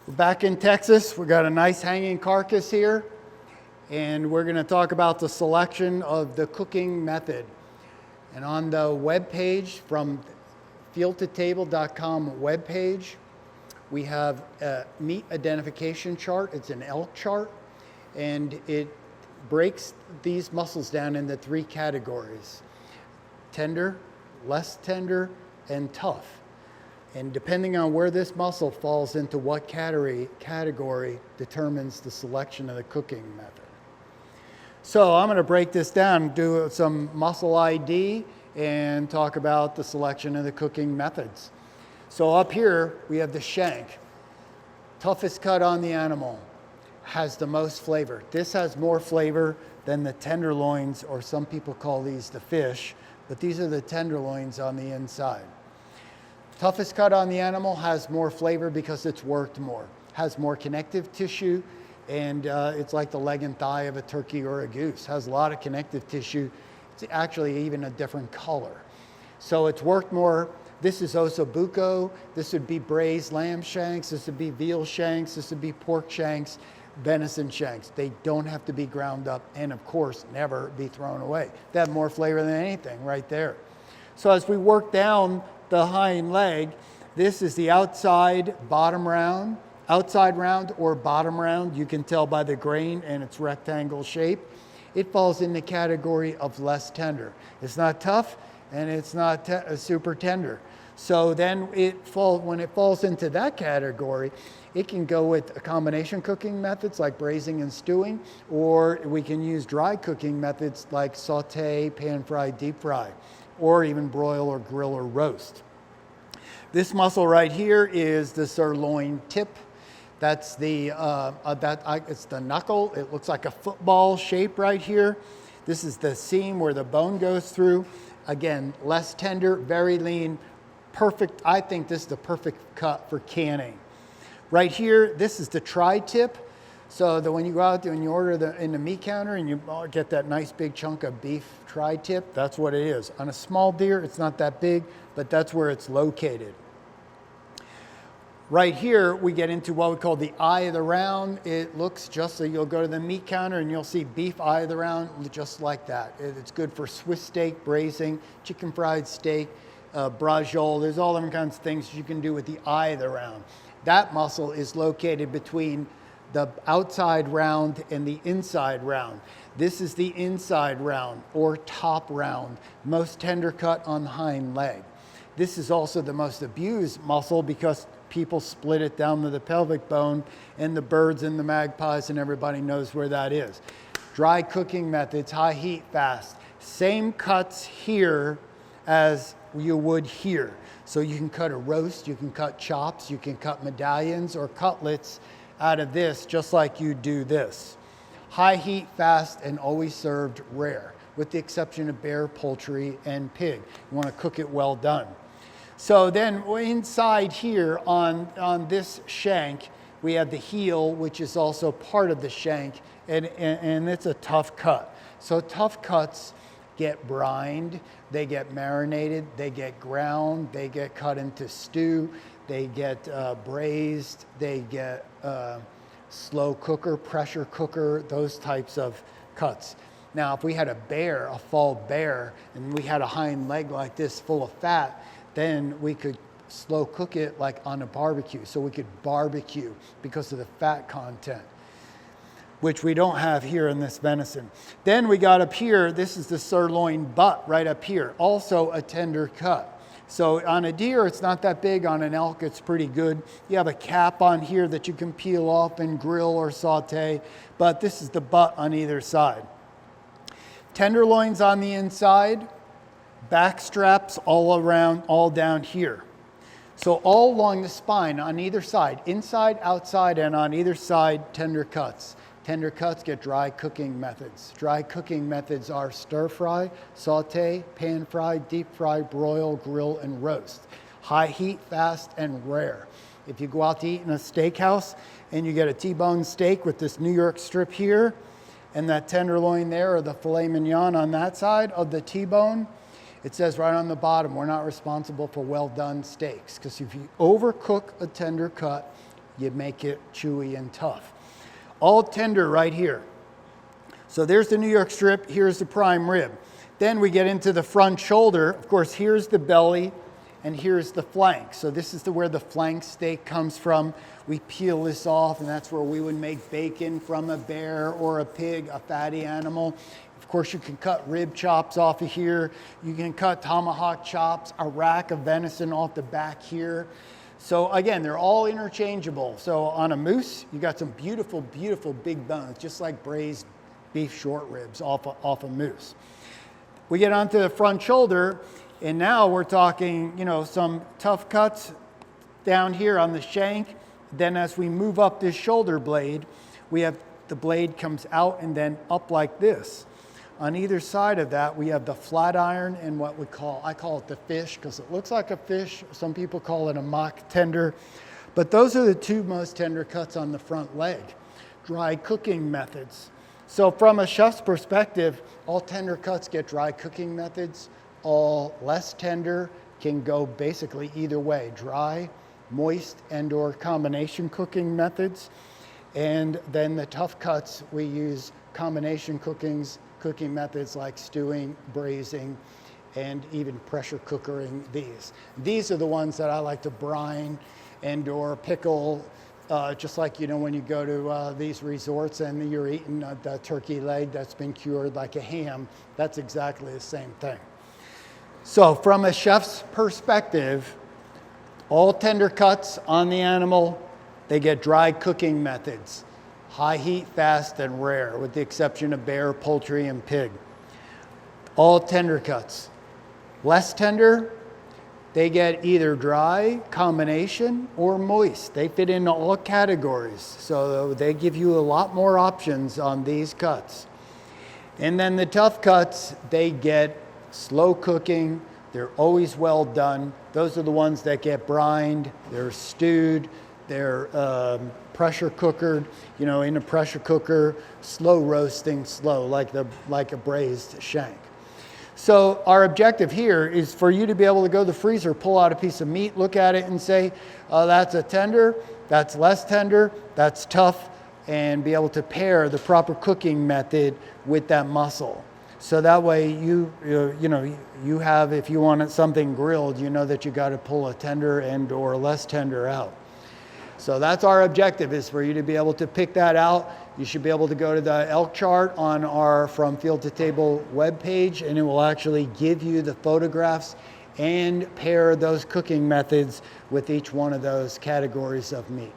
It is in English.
We're back in Texas. We got a nice hanging carcass here, and we're going to talk about the selection of the cooking method. And on the web page from fieldtotable.com webpage, we have a meat identification chart. It's an elk chart, and it breaks these muscles down into three categories: tender, less tender, and tough. And depending on where this muscle falls into what category determines the selection of the cooking method. So I'm going to break this down, do some muscle ID, and talk about the selection of the cooking methods. So up here, we have the shank. Toughest cut on the animal, has the most flavor. This has more flavor than the tenderloins, or some people call these the fish, but these are the tenderloins on the inside. Toughest cut on the animal has more flavor because it's worked more, has more connective tissue, and it's like the leg and thigh of a turkey or a goose. Has a lot of connective tissue. It's actually even a different color. So it's worked more. This is ossobuco. This would be braised lamb shanks. This would be veal shanks. This would be pork shanks, venison shanks. They don't have to be ground up and, of course, never be thrown away. They have more flavor than anything right there. So as we work down the hind leg, this is the outside round or bottom round. You can tell by the grain and its rectangle shape. It falls in the category of less tender. It's not tough and it's not super tender. So then when it falls into that category, it can go with a combination cooking methods like braising and stewing, or we can use dry cooking methods like saute, pan fry, deep fry, or even broil or grill or roast. This muscle right here is the sirloin tip. That's it's the knuckle. It looks like a football shape right here. This is the seam where the bone goes through. Again, less tender, very lean, perfect. I think this is the perfect cut for canning. Right here, this is the tri-tip. So that when you go out there and you order in the meat counter and you get that nice big chunk of beef tri-tip, that's what it is. On a small deer, it's not that big, but that's where it's located. Right here, we get into what we call the eye of the round. It looks just so you'll go to the meat counter and you'll see beef eye of the round just like that. It's good for Swiss steak, braising, chicken fried steak, braciole. There's all different kinds of things you can do with the eye of the round. That muscle is located between the outside round and the inside round. This is the inside round or top round, most tender cut on the hind leg. This is also the most abused muscle because people split it down to the pelvic bone, and the birds and the magpies and everybody knows where that is. Dry cooking methods, high heat, fast. Same cuts here as you would here. So you can cut a roast, you can cut chops, you can cut medallions or cutlets out of this just like you do this. High heat, fast, and always served rare, with the exception of bear, poultry, and pig. You want to cook it well done. So then inside here on this shank, we have the heel, which is also part of the shank, and it's a tough cut. So tough cuts get brined, they get marinated, they get ground, they get cut into stew, they get braised, they get slow cooker, pressure cooker, those types of cuts. Now, if we had a fall bear, and we had a hind leg like this full of fat, then we could slow cook it like on a barbecue. So we could barbecue because of the fat content, which we don't have here in this venison. Then we got up here, this is the sirloin butt right up here, also a tender cut. So on a deer, it's not that big. On an elk, it's pretty good. You have a cap on here that you can peel off and grill or saute, but this is the butt on either side. Tenderloins on the inside, back straps all around, all down here. So all along the spine on either side, inside, outside, and on either side, tender cuts. Tender cuts get dry cooking methods. Dry cooking methods are stir fry, saute, pan fry, deep fry, broil, grill, and roast. High heat, fast, and rare. If you go out to eat in a steakhouse and you get a T-bone steak with this New York strip here and that tenderloin there, or the filet mignon on that side of the T-bone, it says right on the bottom, we're not responsible for well-done steaks, because if you overcook a tender cut, you make it chewy and tough. All tender right here. So there's the New York strip, here's the prime rib. Then we get into the front shoulder. Of course, here's the belly and here's the flank. So this is where the flank steak comes from. We peel this off, and that's where we would make bacon from a bear or a pig, a fatty animal. Of course, you can cut rib chops off of here. You can cut tomahawk chops, a rack of venison off the back here. So again, they're all interchangeable. So on a moose, you got some beautiful, beautiful big bones, just like braised beef short ribs off a moose. We get onto the front shoulder, and now we're talking, some tough cuts down here on the shank. Then as we move up this shoulder blade, we have the blade comes out and then up like this. On either side of that, we have the flat iron and what I call it the fish, because it looks like a fish. Some people call it a mock tender. But those are the two most tender cuts on the front leg. Dry cooking methods. So from a chef's perspective, all tender cuts get dry cooking methods. All less tender can go basically either way, dry, moist, and or combination cooking methods. And then the tough cuts, we use combination cooking methods like stewing, braising, and even pressure cookering these. These are the ones that I like to brine and or pickle. Just like, when you go to these resorts and you're eating the turkey leg that's been cured like a ham, that's exactly the same thing. So from a chef's perspective, all tender cuts on the animal, they get dry cooking methods. High heat, fast, and rare, with the exception of bear, poultry, and pig. All tender cuts. Less tender, they get either dry, combination, or moist. They fit into all categories. So they give you a lot more options on these cuts. And then the tough cuts, they get slow cooking. They're always well done. Those are the ones that get brined. They're stewed. They're pressure cookered, in a pressure cooker, slow roasting, like a braised shank. So our objective here is for you to be able to go to the freezer, pull out a piece of meat, look at it and say, that's a tender, that's less tender, that's tough, and be able to pair the proper cooking method with that muscle. So that way you have, if you want something grilled, you know that you got to pull a tender and or less tender out. So that's our objective, is for you to be able to pick that out. You should be able to go to the elk chart on our From Field to Table webpage, and it will actually give you the photographs and pair those cooking methods with each one of those categories of meat.